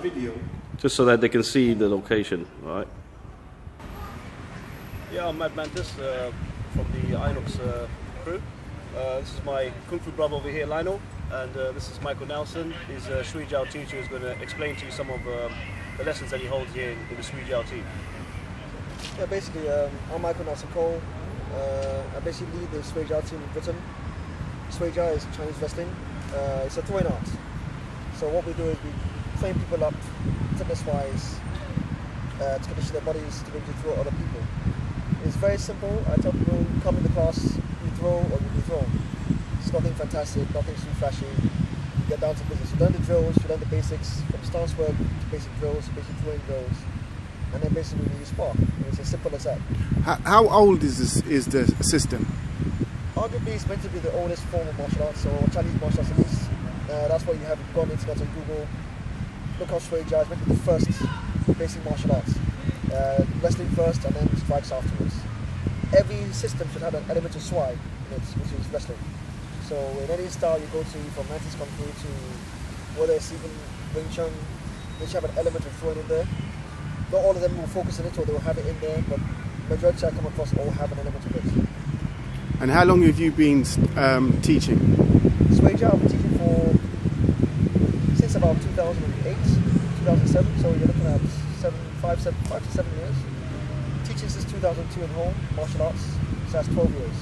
Video. Just so that they can see the location, all right? Yeah, I'm MadMantis from the Inox crew. This is my Kung Fu brother over here, Lionel, and this is Micheal Nelson. He's a shui jiao teacher who's going to explain to you some of the lessons that he holds here in the shui jiao team. Yeah, basically, I'm Micheal Nelson Cole. I basically lead the shui jiao team in Britain. Shui jiao is Chinese wrestling. It's a throwing art. So what we do is we train people up fitness-wise to condition their bodies to be able to throw other people. It's very simple. I tell people, come into class, you throw or you be thrown. It's nothing fantastic, nothing too flashy. You get down to business. You learn the drills, you learn the basics, from stance work to basic drills, basic throwing drills, and then basically you spar. It's as simple as that. How old is the system? Arguably, it's meant to be the oldest form of martial arts, or Chinese martial arts at least. That's why you have gone on the internet and Google. Look how shui jiao is meant to be the first basic martial arts. Wrestling first and then strikes afterwards. Every system should have an element of shuai in it, which is wrestling. So in any style you go to, from Mantis Kung Fu to whether it's even Wing Chun, they should have an element of throwing in there. Not all of them will focus on it or they will have it in there, but majority I come across all have an element of it. And how long have you been teaching? Shui jiao I've been teaching for since about 2008, 2007, so you're looking at 5 to 7 years. Teaching since 2002 in home, martial arts, so that's 12 years.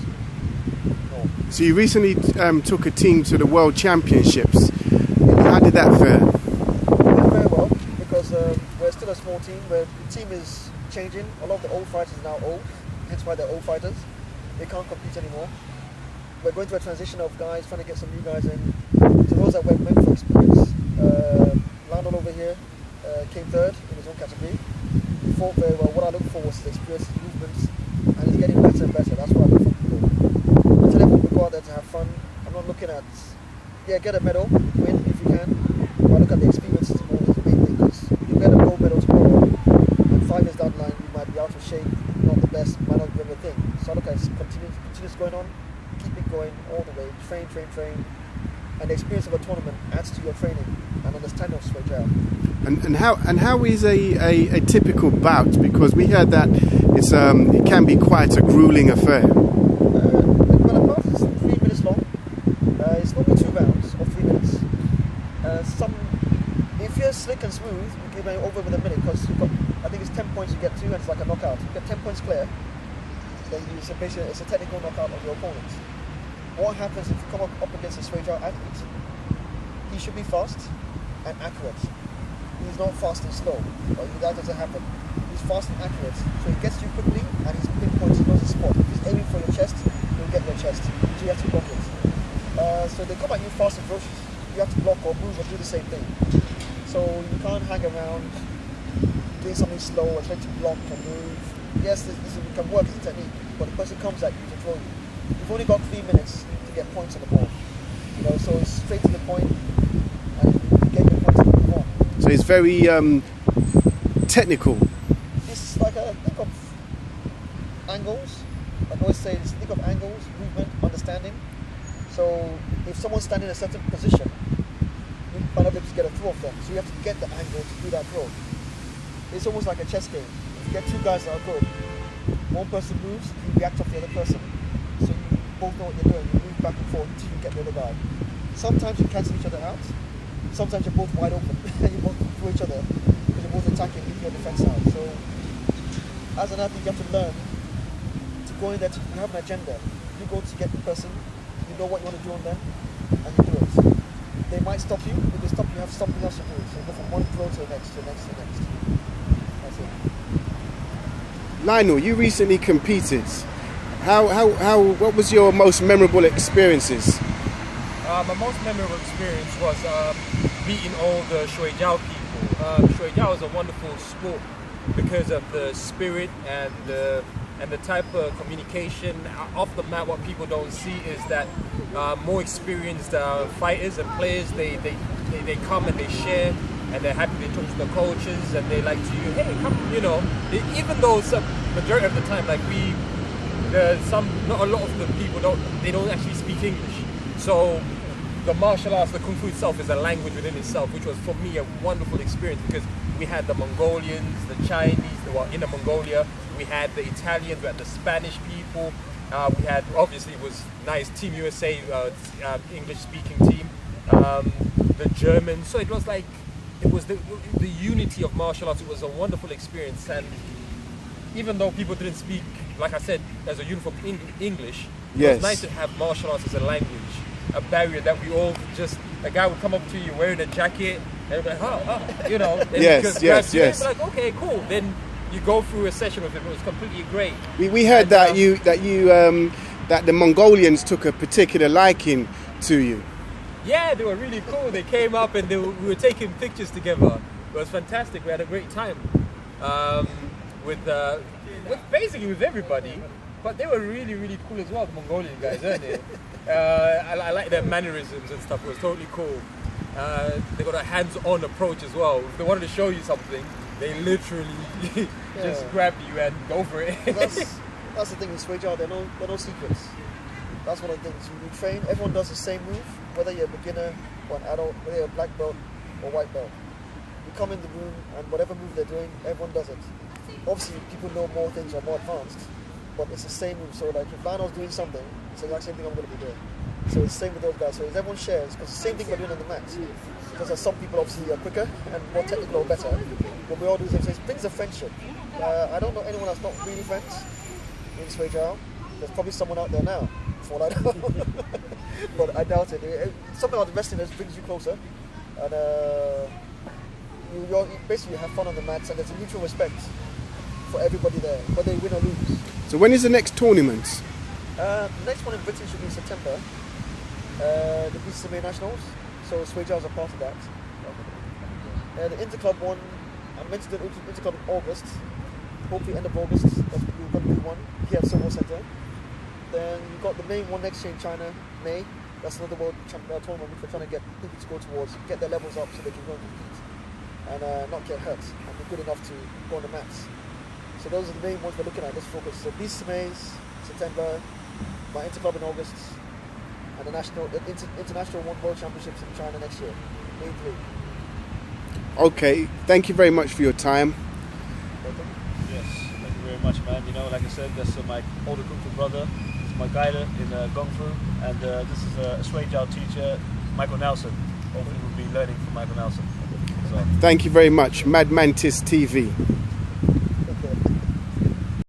No. So you recently took a team to the World Championships. How did that fare? It went very well, because we're still a small team, where the team is changing. A lot of the old fighters are now old, hence why they're old fighters. They can't compete anymore. We're going through a transition of guys, trying to get some new guys in. To those that went for experience, Lionel over here came third in his own category. He fought very well. What I look for was his experience, his movements, and he's getting better and better. That's what I look for people. I tell everyone to go out there to have fun. I'm not looking at, get a medal, win if you can. But I look at the experience is more the main thing, because you get a gold medal tomorrow, and 5 years down the line you might be out of shape, not the best, might not be able to think. So I look at continuous going on, keep it going all the way, train, and the experience of a tournament adds to your training and understanding of shui jiao. And how is a typical bout? Because we heard that it can be quite a grueling affair. Well, a bout is 3 minutes long. It's normally 2 rounds of 3 minutes. If you're slick and smooth, you can go over with a minute, because I think it's 10 points you get to, and it's like a knockout. You get 10 points clear, then it's a technical knockout of your opponent. What happens if you come up against a shui jiao athlete? He should be fast and accurate. He's not fast and slow, but that doesn't happen. He's fast and accurate, so he gets you quickly and he's pinpoints, he knows the spot. If he's aiming for your chest, he'll get your chest, so you have to block it. So they come at you fast and ferocious, you have to block or move or do the same thing. So you can't hang around doing something slow or trying to block and move. Yes, this can work as a technique, but the person comes at you to throw you. You've only got 3 minutes to get points on the ball. So it's straight to the point, and you get your points and move on. So it's very technical. It's like think of angles. Like I always say, think of angles, movement, understanding. So if someone's standing in a certain position, you might not be able to get a throw of them. So you have to get the angle to do that throw. It's almost like a chess game. If you get 2 guys that are good, one person moves, you react off the other person. So you both know what you're doing. You move back and forth until you get the other guy. Sometimes you cancel each other out. Sometimes you're both wide open and you both throw each other because you're both attacking, leaving your defense out. So as an athlete, you have to learn to go in there. You have an agenda. You go to get the person. You know what you want to do on them, and you do it. They might stop you. If they stop you, have something else to do. So you go from one throw to the next, to the next, to the next. That's it. Lionel, you recently competed. What was your most memorable experiences? My most memorable experience was meeting all the shui jiao people. Shui jiao is a wonderful sport because of the spirit and the type of communication. Off the mat, what people don't see is that more experienced fighters and players, they come and they share, and they're happy to talk to the coaches, and they like to, hey, come, even though majority of the time, like not a lot of the people don't actually speak English. So the martial arts, the Kung Fu itself is a language within itself, which was for me a wonderful experience because we had the Mongolians, the Chinese, they were in Mongolia, we had the Italians, we had the Spanish people, we had, obviously it was nice, Team USA, English speaking team, the Germans, so it was like, it was the unity of martial arts. It was a wonderful experience, and even though people didn't speak, like I said, as a uniform English, it was nice to have martial arts as a language, a barrier that we all just, a guy would come up to you wearing a jacket, and be like, you know, and yes. like, okay, cool. Then you go through a session with him. It was completely great. We heard that that the Mongolians took a particular liking to you. Yeah, they were really cool. They came up and we were taking pictures together. It was fantastic. We had a great time with basically with everybody. But they were really, really cool as well, the Mongolian guys, weren't they? I like their mannerisms and stuff. It was totally cool. They got a hands-on approach as well. If they wanted to show you something, they literally just grab you and go for it. That's the thing with Shui Jiao. There are no secrets. That's one of the things. You train, everyone does the same move, whether you're a beginner or an adult, whether you're a black belt or white belt. You come in the room and whatever move they're doing, everyone does it. Obviously, people know more things or more advanced, but it's the same move. So like if Lionel's doing something, it's the exact same thing I'm going to be doing. So it's the same with those guys. So as everyone shares, because the same thing we're doing on the mat. Because some people obviously are quicker and more technical or better, but we all do the same thing. Things of friendship. I don't know anyone that's not really friends in Shui Jiao. There's probably someone out there now, for all I know. But I doubt it. Something about wrestling that brings you closer. And you basically have fun on the mats, and there's a mutual respect for everybody there, whether they win or lose. So when is the next tournament? The next one in Britain should be in September. The BCMA Nationals, so Shui Jiao is a part of that. The Interclub one, I'm meant to do the Interclub in August. Hopefully end of August, we're going to do one here at Soho Center. Then we've got the main one next year in China, May. That's another world tournament which we're trying to get people to go towards, get their levels up so they can go and compete and not get hurt and be good enough to go on the mats. So those are the main ones we're looking at, this focus. So BCMAs, September, my Interclub in August, and the International One World Championships in China next year, May 3. Okay, thank you very much for your time. Yes, thank you very much, man. You know, like I said, that's my older Kung Fu brother. This is my guide in Kung Fu, and this is a Shui Jiao teacher, Micheal Nelson. Hopefully we'll be learning from Micheal Nelson. So. Thank you very much, MadMantisTV.